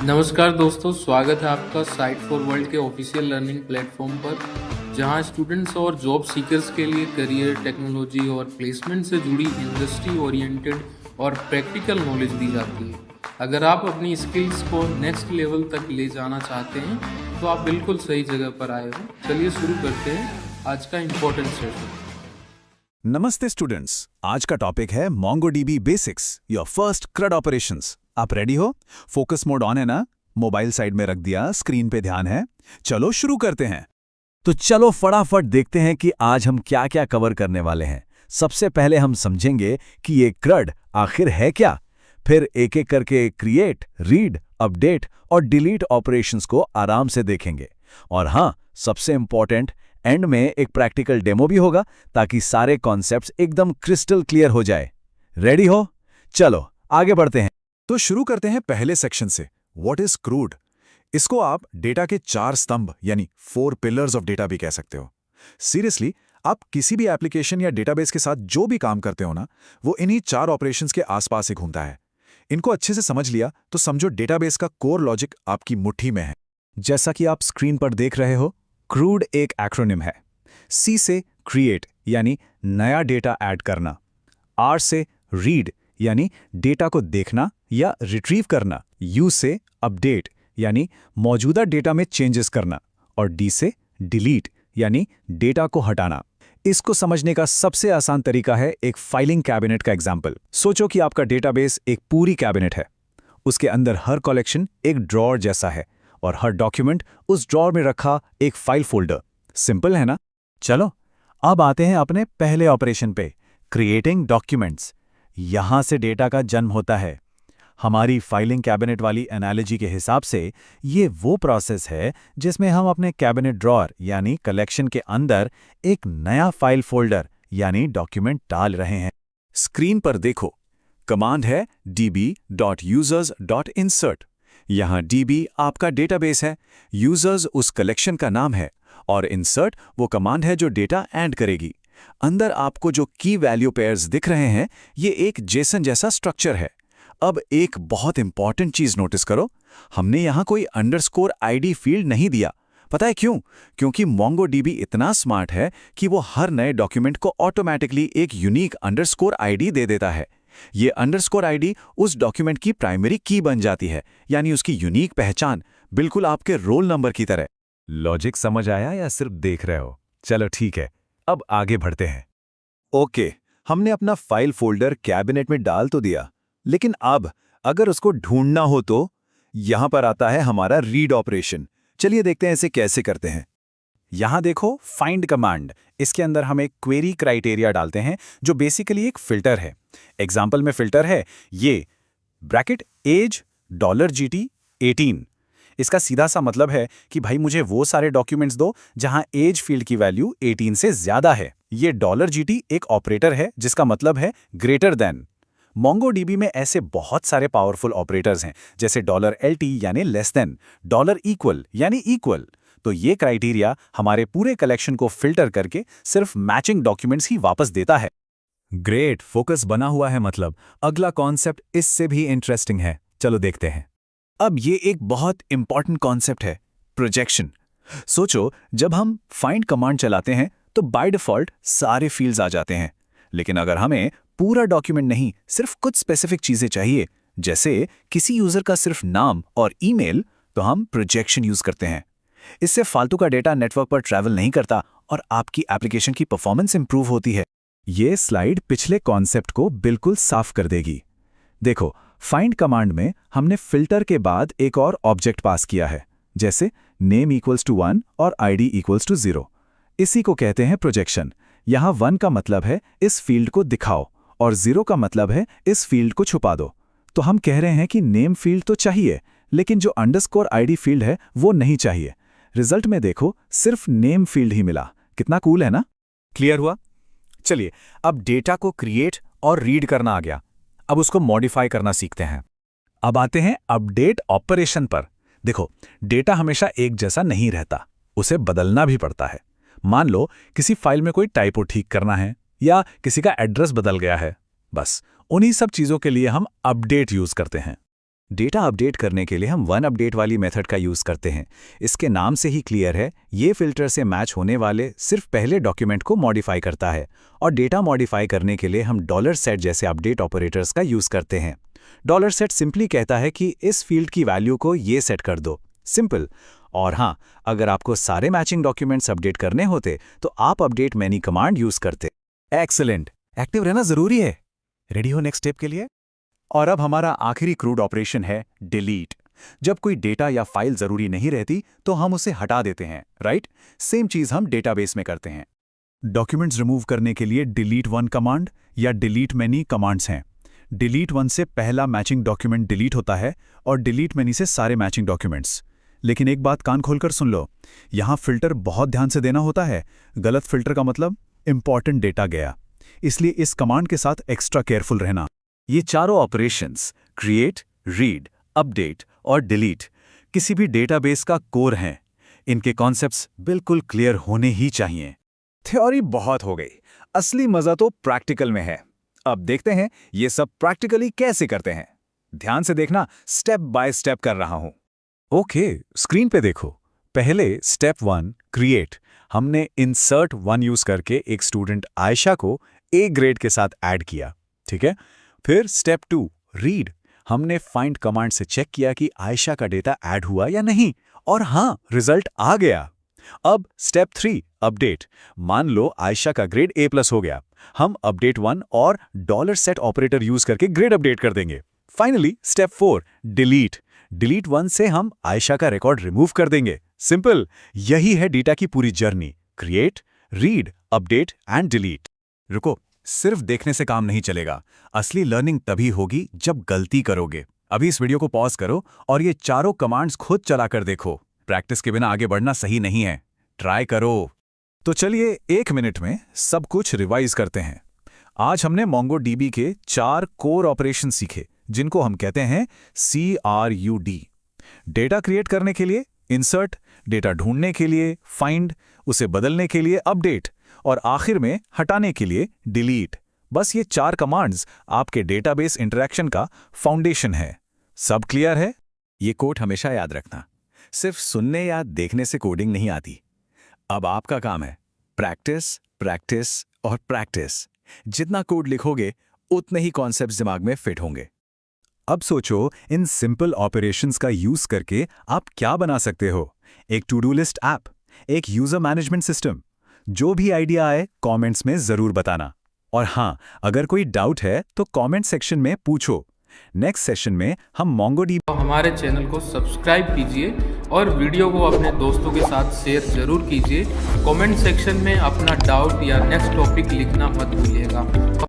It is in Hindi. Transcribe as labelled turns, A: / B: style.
A: नमस्कार दोस्तों, स्वागत है आपका साइट फॉर वर्ल्ड के ऑफिशियल लर्निंग प्लेटफॉर्म पर, जहां स्टूडेंट्स और जॉब सीकर्स के लिए करियर, टेक्नोलॉजी और प्लेसमेंट से जुड़ी इंडस्ट्री ओरिएंटेड और प्रैक्टिकल नॉलेज दी जाती है। अगर आप अपनी स्किल्स को नेक्स्ट लेवल तक ले जाना चाहते हैं तो आप बिल्कुल सही जगह पर आए हो। चलिए शुरू करते हैं आज का इम्पोर्टेंट सेशन।
B: नमस्ते स्टूडेंट्स, आज का टॉपिक है MongoDB basics, your first CRUD operations. आप रेडी हो? फोकस मोड ऑन है ना? मोबाइल साइड में रख दिया, स्क्रीन पे ध्यान है। चलो शुरू करते हैं। तो चलो फटाफट देखते हैं कि आज हम क्या क्या कवर करने वाले हैं। सबसे पहले हम समझेंगे कि ये CRUD आखिर है क्या। फिर एक एक करके क्रिएट, रीड, अपडेट और डिलीट ऑपरेशंस को आराम से देखेंगे। और हाँ, सबसे इंपॉर्टेंट, एंड में एक प्रैक्टिकल डेमो भी होगा ताकि सारे कॉन्सेप्ट्स एकदम क्रिस्टल क्लियर हो जाए। रेडी हो? चलो आगे बढ़ते हैं। तो शुरू करते हैं पहले सेक्शन से। What is CRUD? इसको आप डेटा के 4 स्तंभ यानी 4 पिलर्स ऑफ डेटा भी कह सकते हो। सीरियसली, आप किसी भी एप्लीकेशन या डेटाबेस के साथ जो भी काम करते हो ना, वो इन्हीं 4 ऑपरेशंस के आसपास ही घूमता है। इनको अच्छे से समझ लिया तो समझो डेटाबेस का कोर लॉजिक आपकी मुट्ठी में है। जैसा कि आप स्क्रीन पर देख रहे हो, CRUD एक एक्रोनिम है। C से क्रिएट यानी नया डेटा ऐड करना, R से रीड यानी डेटा को देखना या रिट्रीव करना, U से अपडेट यानी मौजूदा डेटा में चेंजेस करना, और D से डिलीट यानी डेटा को हटाना। इसको समझने का सबसे आसान तरीका है एक फाइलिंग कैबिनेट का एग्जाम्पल। सोचो कि आपका डेटाबेस एक पूरी कैबिनेट है। उसके अंदर हर कलेक्शन एक ड्रॉअर जैसा है और हर डॉक्यूमेंट उस ड्रॉअर में रखा एक फाइल फोल्डर। सिंपल है ना? चलो अब आते हैं अपने पहले ऑपरेशन पे, क्रिएटिंग डॉक्यूमेंट्स। यहां से डेटा का जन्म होता है। हमारी फाइलिंग कैबिनेट वाली एनालॉजी के हिसाब से ये वो प्रोसेस है जिसमें हम अपने कैबिनेट ड्रॉअर यानी कलेक्शन के अंदर एक नया फाइल फोल्डर यानी डॉक्यूमेंट डाल रहे हैं। स्क्रीन पर देखो, कमांड है db.users.insert। यहाँ db आपका डेटाबेस है, यूजर्स उस कलेक्शन का नाम है और insert वो कमांड है जो डेटा ऐड करेगी। अंदर आपको जो की वैल्यू पेयर्स दिख रहे हैं, ये एक जेसन जैसा स्ट्रक्चर है। अब एक बहुत इंपॉर्टेंट चीज नोटिस करो, हमने यहाँ कोई अंडरस्कोर ID फील्ड नहीं दिया। पता है क्यों? क्योंकि MongoDB इतना स्मार्ट है कि वो हर नए डॉक्यूमेंट को ऑटोमैटिकली एक यूनिक अंडरस्कोर ID दे देता है। ये अंडरस्कोर ID उस डॉक्यूमेंट की प्राइमरी की बन जाती है, यानी उसकी यूनिक पहचान, बिल्कुल आपके रोल नंबर की तरह। लॉजिक समझ आया या सिर्फ देख रहे हो? चलो ठीक है, अब आगे बढ़ते हैं। ओके, हमने अपना फाइल फोल्डर कैबिनेट में डाल तो दिया, लेकिन अब अगर उसको ढूंढना हो तो यहां पर आता है हमारा रीड ऑपरेशन। चलिए देखते हैं इसे कैसे करते हैं। यहां देखो, फाइंड कमांड। इसके अंदर हम एक क्वेरी क्राइटेरिया डालते हैं जो बेसिकली एक फिल्टर है। एग्जाम्पल में फिल्टर है ये ब्रैकेट एज $GT 18। इसका सीधा सा मतलब है कि भाई मुझे वो सारे डॉक्यूमेंट्स दो जहां एज फील्ड की वैल्यू 18 से ज्यादा है। ये $GT एक ऑपरेटर है जिसका मतलब है ग्रेटर देन। MongoDB में ऐसे बहुत सारे पावरफुल ऑपरेटर्स हैं, जैसे $LT यानी लेस देन, $equal यानी इक्वल। तो ये क्राइटेरिया हमारे पूरे कलेक्शन को फिल्टर करके सिर्फ मैचिंग डॉक्यूमेंट्स ही वापस देता है। ग्रेट, फोकस बना हुआ है मतलब। अगला कॉन्सेप्ट इससे भी इंटरेस्टिंग है, चलो देखते हैं। अब ये एक बहुत इंपॉर्टेंट कॉन्सेप्ट है, प्रोजेक्शन। सोचो, जब हम फाइंड कमांड चलाते हैं तो बाय डिफॉल्ट सारे फील्ड्स आ जाते हैं, लेकिन अगर हमें पूरा डॉक्यूमेंट नहीं, सिर्फ कुछ स्पेसिफिक चीजें चाहिए, जैसे किसी यूजर का सिर्फ नाम और ईमेल, तो हम प्रोजेक्शन यूज करते हैं। इससे फालतू का डेटा नेटवर्क पर ट्रैवल नहीं करता और आपकी एप्लीकेशन की परफॉर्मेंस इंप्रूव होती है। ये स्लाइड पिछले कॉन्सेप्ट को बिल्कुल साफ कर देगी। देखो, फाइंड कमांड में हमने फिल्टर के बाद एक और ऑब्जेक्ट पास किया है, जैसे नेम इक्वल्स टू 1 और ID इक्वल्स टू 0। इसी को कहते हैं प्रोजेक्शन। यहाँ 1 का मतलब है इस फील्ड को दिखाओ और 0 का मतलब है इस फील्ड को छुपा दो। तो हम कह रहे हैं कि नेम फील्ड तो चाहिए, लेकिन जो अंडरस्कोर ID फील्ड है वो नहीं चाहिए। रिजल्ट में देखो, सिर्फ नेम फील्ड ही मिला। कितना कूल है ना? क्लियर हुआ? चलिए, अब डेटा को क्रिएट और रीड करना आ गया। अब उसको मॉडिफाई करना सीखते हैं। अब आते हैं अपडेट ऑपरेशन पर। देखो, डेटा हमेशा एक जैसा नहीं रहता, उसे बदलना भी पड़ता है। मान लो किसी फाइल में कोई टाइपो ठीक करना है या किसी का एड्रेस बदल गया है, बस उन्हीं सब चीजों के लिए हम अपडेट यूज करते हैं। डेटा अपडेट करने के लिए हम वन अपडेट वाली मेथड का यूज़ करते हैं। इसके नाम से ही क्लियर है, ये फिल्टर से मैच होने वाले सिर्फ पहले डॉक्यूमेंट को मॉडिफाई करता है, और डेटा मॉडिफाई करने के लिए हम $set जैसे अपडेट ऑपरेटर्स का यूज़ करते हैं। $set सिंपली कहता है कि इस फील्ड की वैल्यू को ये सेट कर दो, सिंपल। और हाँ, अगर आपको सारे मैचिंग डॉक्यूमेंट्स अपडेट करने होते तो आप अपडेट मैनी कमांड यूज़ करते। एक्सीलेंट, एक्टिव रहना ज़रूरी है। रेडी हो नेक्स्ट स्टेप के लिए? और अब हमारा आखिरी क्रूड ऑपरेशन है डिलीट। जब कोई डेटा या फाइल ज़रूरी नहीं रहती तो हम उसे हटा देते हैं, राइट? सेम चीज़ हम डेटाबेस में करते हैं। डॉक्यूमेंट्स रिमूव करने के लिए डिलीट वन कमांड या डिलीट मैनी कमांड्स हैं। डिलीट वन से पहला मैचिंग डॉक्यूमेंट डिलीट होता है और डिलीट मैनी से सारे मैचिंग डॉक्यूमेंट्स। लेकिन एक बात कान खोलकर सुन लो, यहाँ फिल्टर बहुत ध्यान से देना होता है। गलत फिल्टर का मतलब इंपॉर्टेंट डेटा गया, इसलिए इस कमांड के साथ एक्स्ट्रा केयरफुल रहना। ये चारों ऑपरेशंस क्रिएट, रीड, अपडेट और डिलीट किसी भी डेटाबेस का कोर हैं। इनके कॉन्सेप्ट्स बिल्कुल क्लियर होने ही चाहिए। थ्योरी बहुत हो गई, असली मजा तो प्रैक्टिकल में है। अब देखते हैं ये सब प्रैक्टिकली कैसे करते हैं। ध्यान से देखना, स्टेप बाय स्टेप कर रहा हूं। ओके, स्क्रीन पे देखो। पहले स्टेप 1 क्रिएट। हमने इंसर्ट 1 यूज करके एक स्टूडेंट आयशा को ए ग्रेड के साथ ऐड किया, ठीक है। फिर स्टेप 2 रीड। हमने फाइंड कमांड से चेक किया कि आयशा का डेटा ऐड हुआ या नहीं, और हाँ, रिजल्ट आ गया। अब स्टेप 3 अपडेट। मान लो आयशा का ग्रेड A+ हो गया, हम अपडेट 1 और $set ऑपरेटर यूज करके ग्रेड अपडेट कर देंगे। Finally step 4 delete. डिलीट 1 से हम आयशा का रिकॉर्ड रिमूव कर देंगे। सिंपल, यही है डेटा की पूरी journey, create, read, update and delete. रुको, सिर्फ देखने से काम नहीं चलेगा। असली लर्निंग तभी होगी जब गलती करोगे। अभी इस वीडियो को पॉज करो और ये चारों कमांड्स खुद चलाकर देखो। प्रैक्टिस के बिना आगे बढ़ना सही नहीं है, ट्राई करो। तो चलिए 1 मिनट में सब कुछ रिवाइज करते हैं। आज हमने MongoDB के 4 कोर ऑपरेशन सीखे, जिनको हम कहते हैं CRUD। डेटा क्रिएट करने के लिए इंसर्ट, डेटा ढूंढने के लिए फाइंड, उसे बदलने के लिए अपडेट, और आखिर में हटाने के लिए डिलीट। बस ये 4 कमांड्स आपके डेटाबेस इंटरैक्शन का फाउंडेशन है। सब क्लियर है? ये कोड हमेशा याद रखना, सिर्फ सुनने या देखने से कोडिंग नहीं आती। अब आपका काम है प्रैक्टिस, प्रैक्टिस और प्रैक्टिस। जितना कोड लिखोगे उतने ही कॉन्सेप्ट्स दिमाग में फिट होंगे। अब सोचो, इन सिंपल ऑपरेशंस का यूज करके आप क्या बना सकते हो। एक टू डू लिस्ट ऐप, एक यूजर मैनेजमेंट सिस्टम। जो भी आइडिया आए कमेंट्स में जरूर बताना। और हाँ, अगर कोई डाउट है तो कमेंट सेक्शन में पूछो। नेक्स्ट सेशन में हम MongoDB।
A: हमारे चैनल को सब्सक्राइब कीजिए और वीडियो को अपने दोस्तों के साथ शेयर जरूर कीजिए। कमेंट सेक्शन में अपना डाउट या नेक्स्ट टॉपिक लिखना मत भूलिएगा।